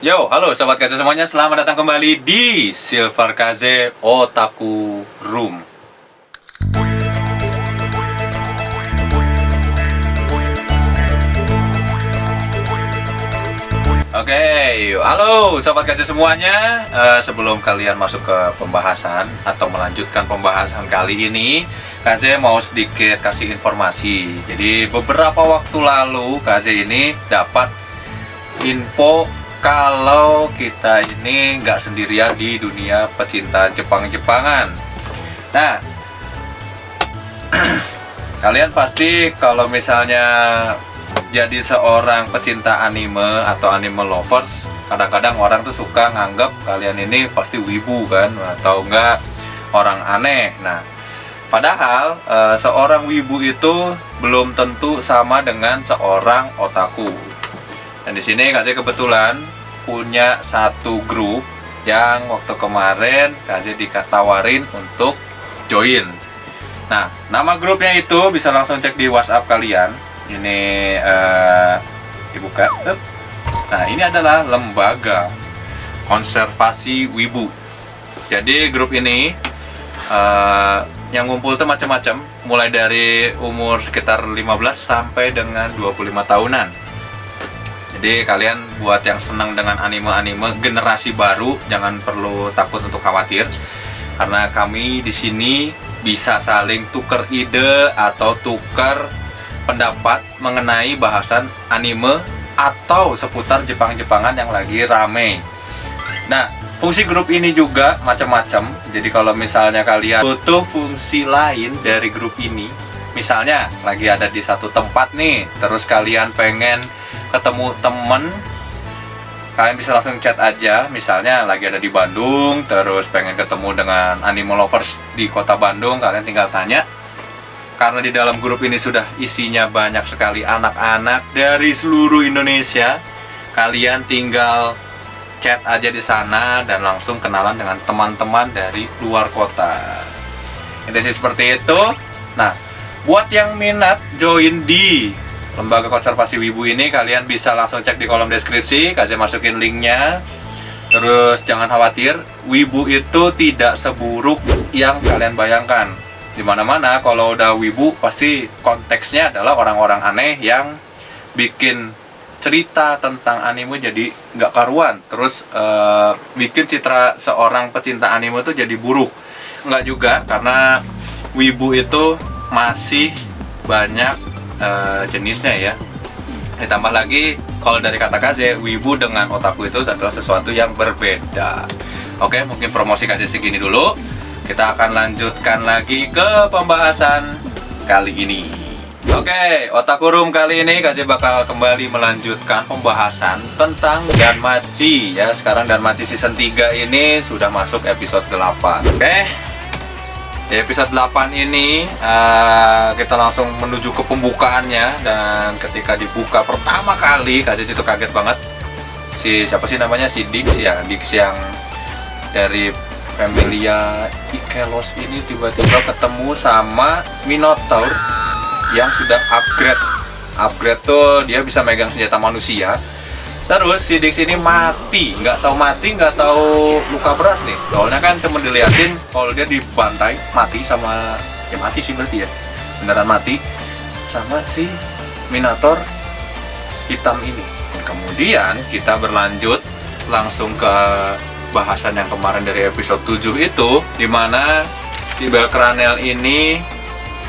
Yo, halo sobat Kaze semuanya, selamat datang kembali di Silver Kaze Otaku Room. Oke, halo sobat Kaze semuanya. Sebelum kalian masuk ke pembahasan atau melanjutkan pembahasan kali ini, Kaze mau sedikit kasih informasi. Jadi beberapa waktu lalu Kaze ini dapat info kalau kita ini nggak sendirian di dunia pecinta Jepang-Jepangan. Nah, kalian pasti kalau misalnya jadi seorang pecinta anime atau anime lovers, kadang-kadang orang tuh suka nganggap kalian ini pasti wibu kan, atau enggak orang aneh. Nah, padahal seorang wibu itu belum tentu sama dengan seorang otaku. Dan di sini Kaze kebetulan punya satu grup yang waktu kemarin Kaze ditawarin untuk join. Nah, nama grupnya itu bisa langsung cek di WhatsApp kalian. Ini dibuka. Nah, ini adalah Lembaga Konservasi Wibu. Jadi grup ini yang ngumpul tuh macam-macam, mulai dari umur sekitar 15 sampai dengan 25 tahunan. Jadi kalian buat yang senang dengan anime-anime generasi baru jangan perlu takut untuk khawatir, karena kami di sini bisa saling tukar ide atau tukar pendapat mengenai bahasan anime atau seputar Jepang-Jepangan yang lagi rame. Nah, fungsi grup ini juga macam-macam. Jadi kalau misalnya kalian butuh fungsi lain dari grup ini, misalnya lagi ada di satu tempat nih, terus kalian pengen ketemu temen, kalian bisa langsung chat aja. Misalnya lagi ada di Bandung, terus pengen ketemu dengan anime lovers di kota Bandung, kalian tinggal tanya. Karena di dalam grup ini sudah isinya banyak sekali anak-anak dari seluruh Indonesia, kalian tinggal chat aja di sana dan langsung kenalan dengan teman-teman dari luar kota. Itu sih seperti itu. Nah, buat yang minat join di Lembaga Konservasi Wibu ini, kalian bisa langsung cek di kolom deskripsi, Kaze masukin linknya. Terus jangan khawatir, Wibu itu tidak seburuk yang kalian bayangkan. Dimana-mana kalau udah Wibu pasti konteksnya adalah orang-orang aneh yang bikin cerita tentang anime jadi nggak karuan. Terus bikin citra seorang pecinta anime itu jadi buruk. Nggak juga, karena Wibu itu masih banyak jenisnya ya. Ditambah lagi kalau dari kata Kaze, wibu dengan otaku itu adalah sesuatu yang berbeda. Oke, mungkin promosi Kaze segini dulu. Kita akan lanjutkan lagi ke pembahasan kali ini. Oke, Otaku Room kali ini Kaze bakal kembali melanjutkan pembahasan tentang Danmachi ya. Sekarang Danmachi season 3 ini sudah masuk episode 8. Oke. Di episode 8 ini kita langsung menuju ke pembukaannya. Dan ketika dibuka pertama kali, Kaze itu kaget banget. Siapa sih namanya? Si Dix ya. Dix yang dari Familia Ikelos ini tiba-tiba ketemu sama Minotaur yang sudah upgrade. Upgrade tuh dia bisa megang senjata manusia. Terus si Dix ini mati, nggak tahu luka berat nih. Soalnya kan cuma diliatin kalau dia dibantai mati sama, ya mati sih berarti ya, beneran mati sama si Minotaur hitam ini. Kemudian kita berlanjut langsung ke bahasan yang kemarin dari episode 7 itu, dimana si Belcranel ini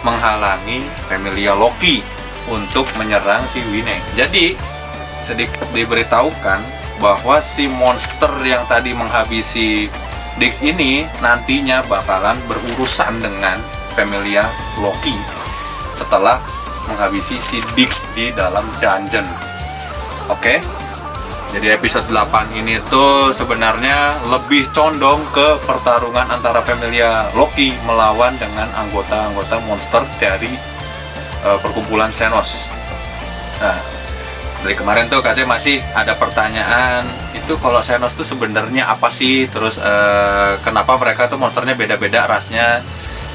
menghalangi Familia Loki untuk menyerang si Wineng. Jadi sedikit diberitahukan bahwa si monster yang tadi menghabisi Dix ini nantinya bakalan berurusan dengan Familia Loki setelah menghabisi si Dix di dalam dungeon. Oke. Jadi episode 8 ini tuh sebenarnya lebih condong ke pertarungan antara Familia Loki melawan dengan anggota-anggota monster dari perkumpulan Xenos. Nah, dari kemarin tuh Kaze masih ada pertanyaan, itu kalau Xenos tuh sebenarnya apa sih? Terus kenapa mereka tuh monsternya beda-beda rasnya?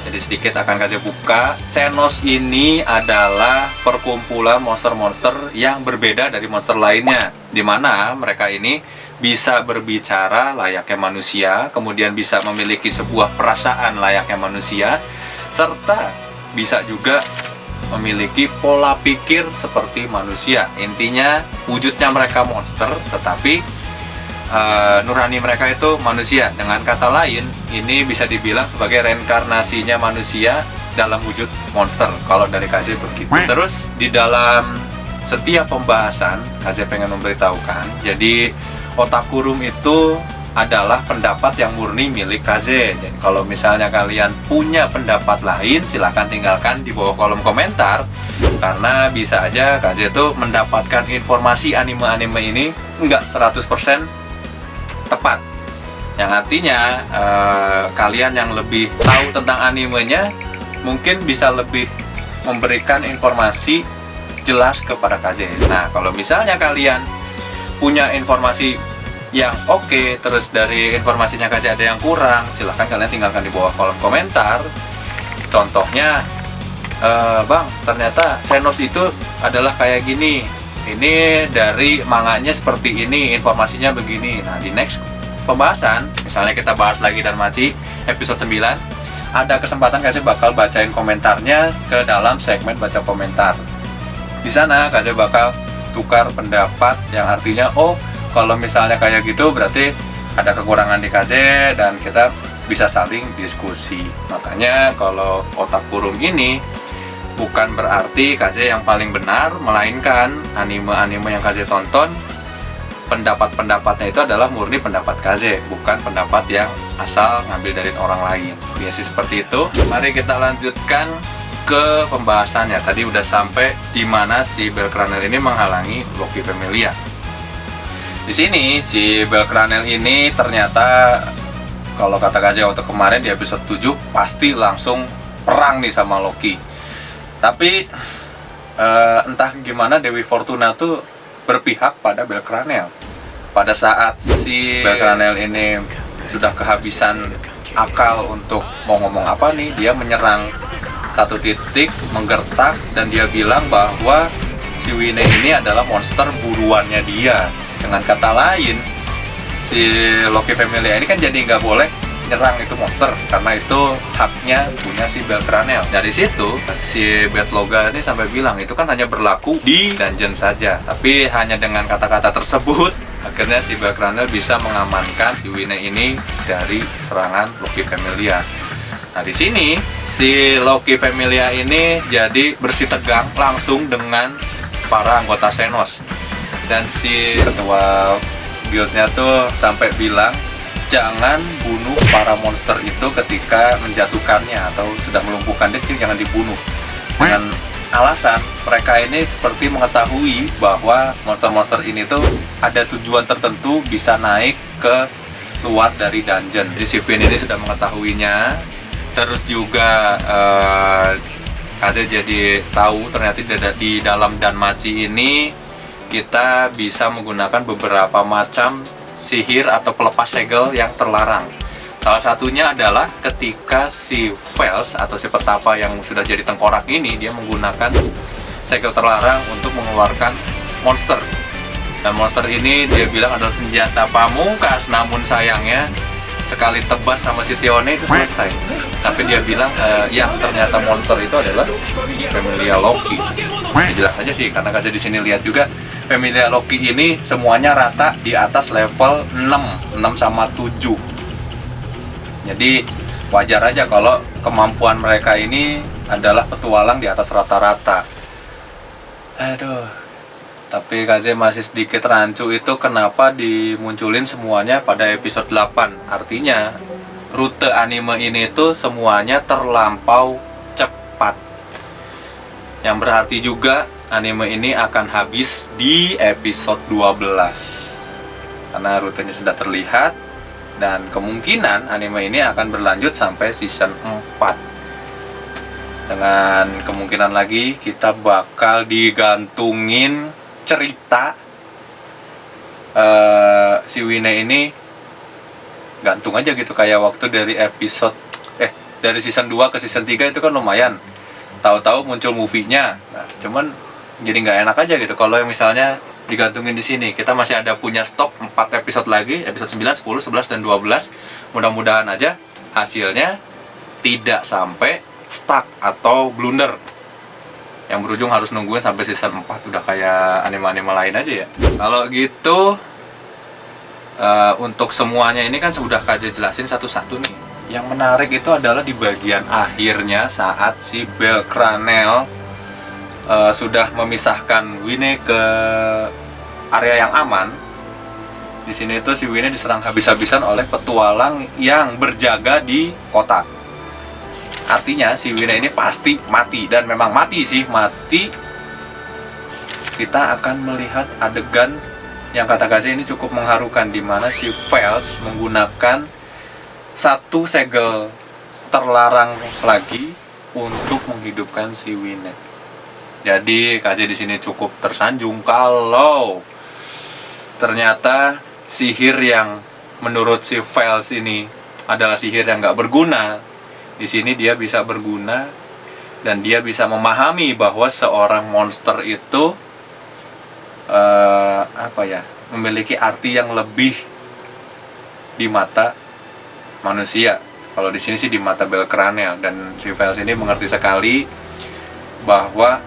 Jadi sedikit akan Kaze buka. Xenos ini adalah perkumpulan monster-monster yang berbeda dari monster lainnya, dimana mereka ini bisa berbicara layaknya manusia, kemudian bisa memiliki sebuah perasaan layaknya manusia, serta bisa juga memiliki pola pikir seperti manusia. Intinya wujudnya mereka monster, tetapi nurani mereka itu manusia. Dengan kata lain, ini bisa dibilang sebagai reinkarnasinya manusia dalam wujud monster, kalau dari KZ begitu. Terus di dalam setiap pembahasan KZ pengen memberitahukan, jadi Otakurum itu adalah pendapat yang murni milik KZ. Dan kalau misalnya kalian punya pendapat lain, silahkan tinggalkan di bawah kolom komentar, karena bisa aja KZ itu mendapatkan informasi anime-anime ini nggak 100% tepat. Yang artinya kalian yang lebih tahu tentang animenya mungkin bisa lebih memberikan informasi jelas kepada KZ. Nah, kalau misalnya kalian punya informasi yang oke, terus dari informasinya KZ ada yang kurang, silahkan kalian tinggalkan di bawah kolom komentar. Contohnya, Bang, ternyata Xenos itu adalah kayak gini, ini dari manganya seperti ini, informasinya begini. Nah, di next pembahasan, misalnya kita bahas lagi Danmachi episode 9, ada kesempatan KZ bakal bacain komentarnya ke dalam segmen baca komentar. Di sana KZ bakal tukar pendapat, yang artinya kalau misalnya kayak gitu berarti ada kekurangan di KZ dan kita bisa saling diskusi. Makanya kalau Otakurum ini bukan berarti KZ yang paling benar, melainkan anime-anime yang KZ tonton, pendapat-pendapatnya itu adalah murni pendapat KZ, bukan pendapat yang asal ngambil dari orang lain. Biasa seperti itu. Mari kita lanjutkan ke pembahasannya. Tadi udah sampai di mana si Belcranel ini menghalangi Loki Familia. Di sini si Belcranel ini ternyata, kalau kata KZ waktu kemarin di episode 7, pasti langsung perang nih sama Loki. Tapi entah gimana Dewi Fortuna tuh berpihak pada Belcranel. Pada saat si Belcranel ini sudah kehabisan akal untuk mau ngomong apa nih, dia menyerang satu titik, menggertak, dan dia bilang bahwa si Wine ini adalah monster buruannya dia. Dengan kata lain, si Loki Familia ini kan jadi nggak boleh nyerang itu monster, karena itu haknya punya si Belcranel. Dari situ si Betloga ini sampai bilang itu kan hanya berlaku di dungeon saja. Tapi hanya dengan kata-kata tersebut, akhirnya si Belcranel bisa mengamankan si Wine ini dari serangan Loki Familia. Nah, di sini si Loki Familia ini jadi bersih tegang langsung dengan para anggota Xenos. Dan si ketua guildnya tuh sampai bilang, jangan bunuh para monster itu ketika menjatuhkannya atau sudah melumpuhkan dia, jangan dibunuh. Dengan alasan mereka ini seperti mengetahui bahwa monster-monster ini tuh ada tujuan tertentu bisa naik ke luar dari dungeon. Jadi si Finn ini sudah mengetahuinya. Terus juga KZ jadi tahu ternyata di dalam Danmachi ini kita bisa menggunakan beberapa macam sihir atau pelepas segel yang terlarang. Salah satunya adalah ketika si Vels atau si petapa yang sudah jadi tengkorak ini, dia menggunakan segel terlarang untuk mengeluarkan monster. Dan monster ini dia bilang adalah senjata pamungkas, namun sayangnya sekali tebas sama si Tione itu selesai. Tapi dia bilang yang ternyata monster itu adalah Familia Loki. Ya, jelas aja sih, karena kaca di sini lihat juga Familia Loki ini semuanya rata di atas level 6 sama 7. Jadi wajar aja kalau kemampuan mereka ini adalah petualang di atas rata-rata. Aduh. Tapi KZ masih sedikit rancu itu kenapa dimunculin semuanya pada episode 8. Artinya rute anime ini tuh semuanya terlampau cepat. Yang berarti juga anime ini akan habis di episode 12. Karena rutenya sudah terlihat dan kemungkinan anime ini akan berlanjut sampai season 4. Dengan kemungkinan lagi kita bakal digantungin cerita si Wine ini gantung aja gitu, kayak waktu dari dari season 2 ke season 3 itu kan lumayan, tahu-tahu muncul movie-nya. Nah, cuman jadi nggak enak aja gitu kalau misalnya digantungin di sini. Kita masih ada punya stok 4 episode lagi, episode 9, 10, 11 dan 12. Mudah-mudahan aja hasilnya tidak sampai stuck atau blunder yang berujung harus nungguin sampai season 4. Udah kayak anime-anime lain aja ya. Kalau gitu untuk semuanya ini kan sudah KJ jelasin satu-satu nih. Yang menarik itu adalah di bagian akhirnya saat si Belcranel sudah memisahkan Winnie ke area yang aman. Di sini tuh si Winnie diserang habis-habisan oleh petualang yang berjaga di kota. Artinya si Winnie ini pasti mati, dan memang mati sih, mati. Kita akan melihat adegan yang kata Kaze ini cukup mengharukan, di mana si Veils menggunakan satu segel terlarang lagi untuk menghidupkan si Winnie. Jadi Kaze di sini cukup tersanjung kalau ternyata sihir yang menurut si Veils ini adalah sihir yang nggak berguna. Di sini dia bisa berguna dan dia bisa memahami bahwa seorang monster itu memiliki arti yang lebih di mata manusia. Kalau di sini sih di mata Belcranel, dan si Veils ini mengerti sekali bahwa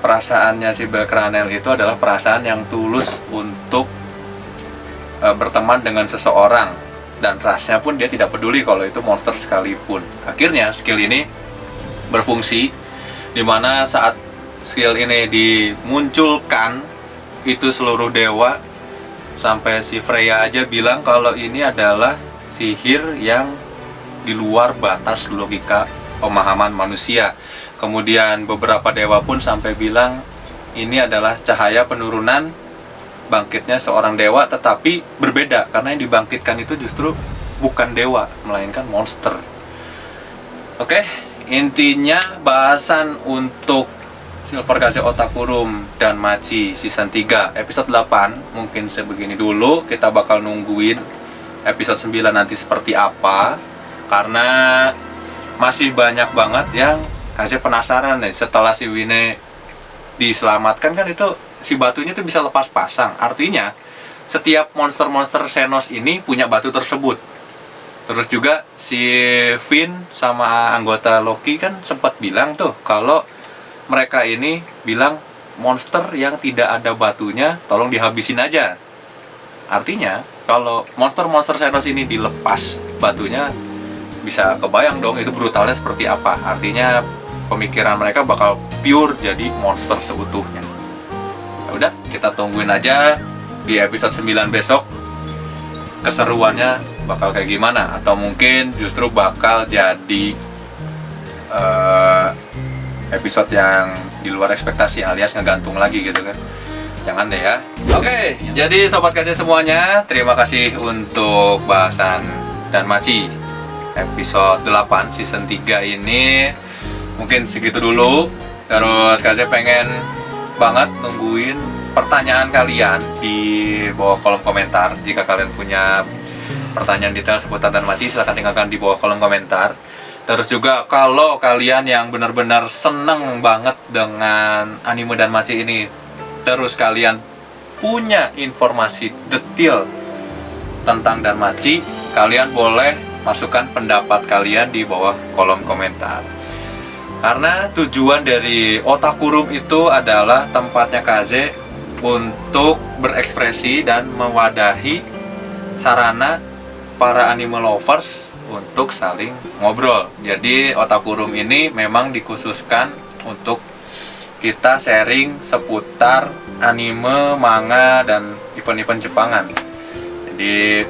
perasaannya si Belcranel itu adalah perasaan yang tulus untuk berteman dengan seseorang, dan rasnya pun dia tidak peduli kalau itu monster sekalipun. Akhirnya skill ini berfungsi, dimana saat skill ini dimunculkan itu seluruh dewa sampai si Freya aja bilang kalau ini adalah sihir yang di luar batas logika pemahaman manusia. Kemudian beberapa dewa pun sampai bilang ini adalah cahaya penurunan bangkitnya seorang dewa, tetapi berbeda karena yang dibangkitkan itu justru bukan dewa melainkan monster. Oke, intinya bahasan untuk Silver Kaze Otakurum dan Machi season 3 episode 8 mungkin sebegini dulu. Kita bakal nungguin episode 9 nanti seperti apa, karena masih banyak banget yang Kaze penasaran nih. Setelah si Winnie diselamatkan kan itu si batunya tuh bisa lepas pasang. Artinya setiap monster-monster Xenos ini punya batu tersebut. Terus juga si Finn sama anggota Loki kan sempat bilang tuh kalau mereka ini bilang monster yang tidak ada batunya tolong dihabisin aja. Artinya kalau monster-monster Xenos ini dilepas batunya, bisa kebayang dong itu brutalnya seperti apa. Artinya pemikiran mereka bakal pure jadi monster seutuhnya. Ya udah, kita tungguin aja di episode 9 besok keseruannya bakal kayak gimana, atau mungkin justru bakal jadi episode yang di luar ekspektasi alias ngegantung lagi gitu kan. Jangan deh ya. Oke, jadi sobat Kaze semuanya, terima kasih untuk bahasan dan Machi episode 8 season 3 ini. Mungkin segitu dulu. Terus Kaze pengen banget nungguin pertanyaan kalian di bawah kolom komentar. Jika kalian punya pertanyaan detail seputar dan Machi, silahkan tinggalkan di bawah kolom komentar. Terus juga kalau kalian yang benar-benar seneng banget dengan anime dan Machi ini, terus kalian punya informasi detail tentang dan Machi, kalian boleh masukkan pendapat kalian di bawah kolom komentar. Karena tujuan dari Otakurum itu adalah tempatnya Kaze untuk berekspresi dan mewadahi sarana para anime lovers untuk saling ngobrol. Jadi Otakurum ini memang dikhususkan untuk kita sharing seputar anime, manga, dan event-event Jepangan. Jadi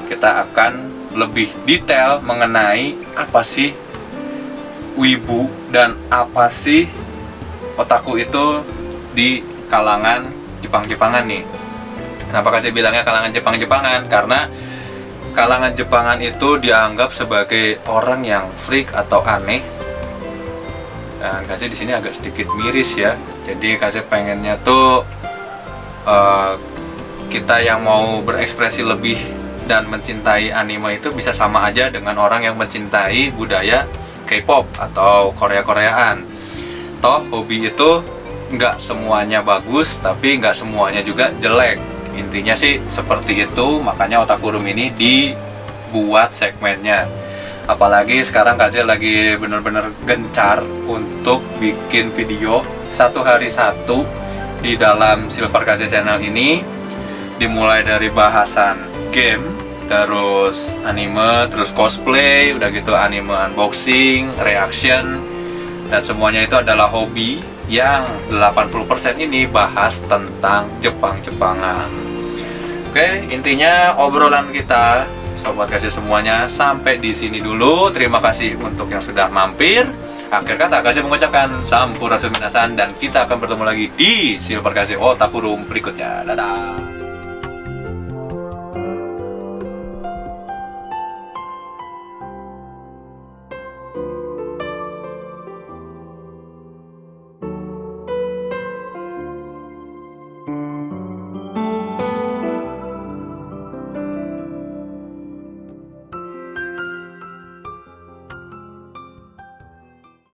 kita akan lebih detail mengenai apa sih wibu dan apa sih otaku itu di kalangan Jepang-Jepangan nih. Kenapa saya bilangnya kalangan Jepang-Jepangan? Karena kalangan Jepangan itu dianggap sebagai orang yang freak atau aneh. Dan Kaze di sini agak sedikit miris ya. Jadi Kaze pengennya tuh kita yang mau berekspresi lebih dan mencintai anime itu bisa sama aja dengan orang yang mencintai budaya K-pop atau Korea-Koreaan. Toh hobi itu nggak semuanya bagus, tapi nggak semuanya juga jelek. Intinya sih seperti itu, makanya Otaku Room ini dibuat segmennya. Apalagi sekarang Kaze lagi bener-bener gencar untuk bikin video satu hari satu di dalam Silver Kaze channel ini. Dimulai dari bahasan game, terus anime, terus cosplay, udah gitu anime unboxing, reaction, dan semuanya itu adalah hobi yang 80% ini bahas tentang Jepang-Jepangan. Oke, intinya obrolan kita Sobat Kaze semuanya sampai di sini dulu. Terima kasih untuk yang sudah mampir. Akhir kata Kaze mengucapkan sampurasun minasan, dan kita akan bertemu lagi di Silver Kaze Otaku Room berikutnya. Dadah.